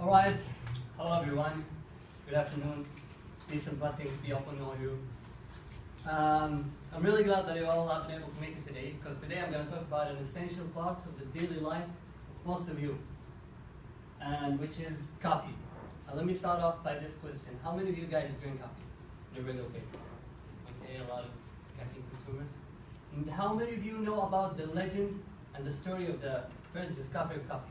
All right. Hello, everyone. Good afternoon. Peace and blessings be upon all you. I'm really glad that you all have been able to make it today, because today I'm going to talk about an essential part of the daily life of most of you, and which is coffee. Let me start off by this question. How many of you guys drink coffee on a regular basis? Okay, a lot of caffeine consumers. And how many of you know about the legend and the story of the first discovery of coffee?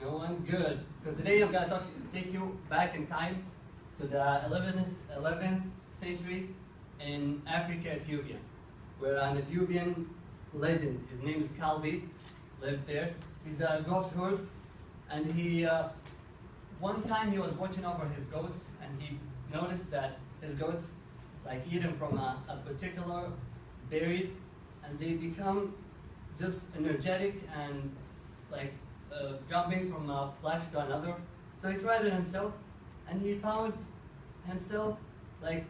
No one? Good. Because today I'm going to take you back in time to the 11th century in Africa, Ethiopia, where an Ethiopian legend, his name is Kaldi, lived there. He's a goat herd, and one time he was watching over his goats, and he noticed that his goats eat them from a particular berries, and they become just energetic and jumping from a flash to another. So he tried it himself, and he found himself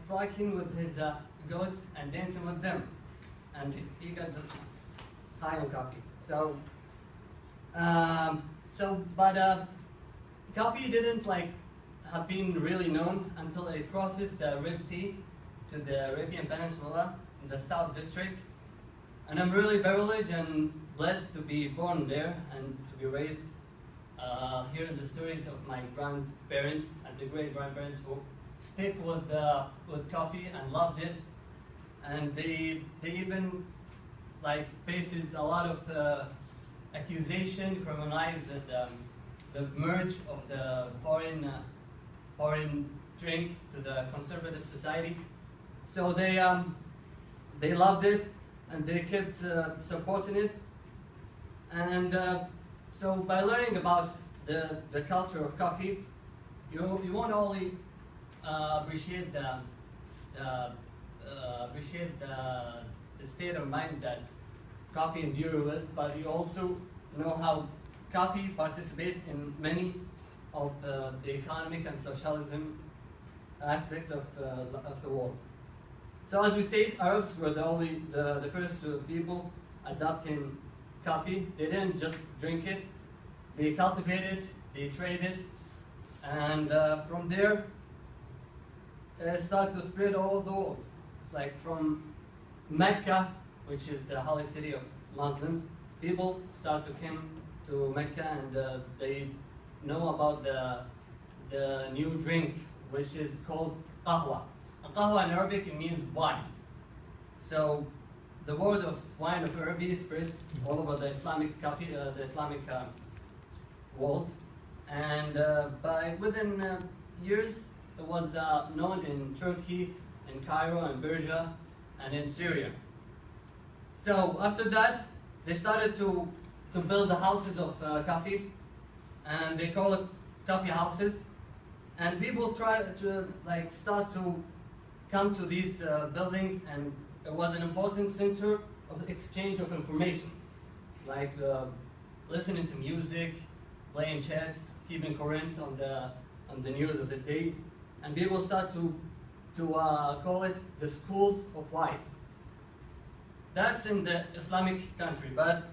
rocking with his goats and dancing with them, and he got just high on coffee. But coffee didn't have been really known until it crosses the Red Sea to the Arabian Peninsula in the South District. And I'm really privileged and blessed to be born there and to be raised hearing the stories of my grandparents and the great-grandparents who stick with coffee and loved it. And they even faces a lot of accusation, criminalized the merge of the foreign drink to the conservative society. So they loved it, and they kept supporting it. And so by learning about the culture of coffee, you won't only appreciate the state of mind that coffee endures with, but you also know how coffee participates in many of the economic and socialism aspects of the world. So as we said, Arabs were the first people adopting coffee. They didn't just drink it, they cultivated it, they traded it, and from there it started to spread all over the world. From Mecca, which is the holy city of Muslims, people start to come to Mecca, and they know about the new drink, which is called qahwa. Qahwa in Arabic, it means wine. So the word of wine of Arabic spreads all over the Islamic world, and within years it was known in Turkey, in Cairo, in Persia, and in Syria. So after that, they started to build the houses of coffee, and they call it coffee houses. And people try to start to come to these buildings, and it was an important center of exchange of information, listening to music, playing chess, keeping current on the news of the day, and people start to call it the schools of wise. That's in the Islamic country, but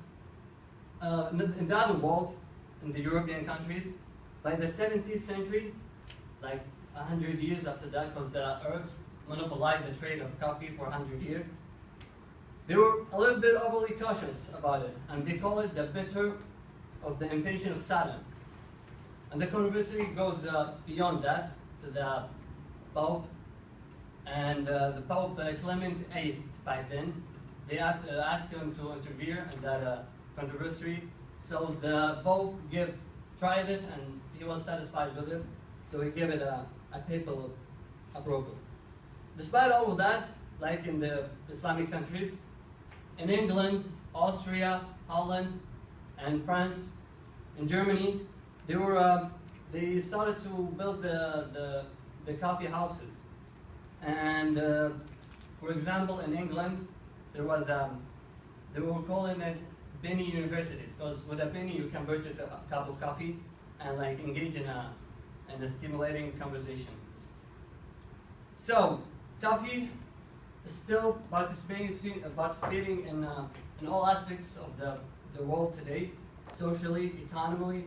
in the other world, in the European countries, by the 17th century, 100 years after that, because the Arabs monopolized the trade of coffee for 100 years, they were a little bit overly cautious about it, and they call it the bitter of the invention of Satan. And the controversy goes beyond that to the Pope, and the Pope Clement VIII by then, they asked him to interfere in that controversy. So the Pope tried it, and he was satisfied with it, so he gave it a papal approval. Despite all of that, like in the Islamic countries, in England, Austria, Holland, and France, in Germany, they started to build the coffee houses. And for example, in England, they were calling it penny universities, because with a penny you can purchase a cup of coffee and engage in a stimulating conversation. So coffee is still participating in all aspects of the world today, socially, economically,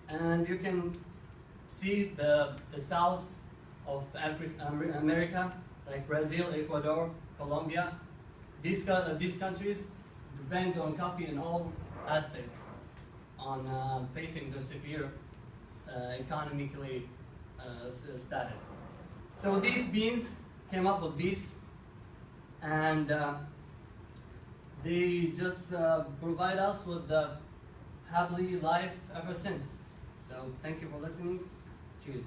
and you can see the south of America, like Brazil, Ecuador, Colombia. These countries depend on coffee in all aspects, on facing the severe economically status. So these beans came up with these, and they just provide us with the happy life ever since. So thank you for listening. Cheers.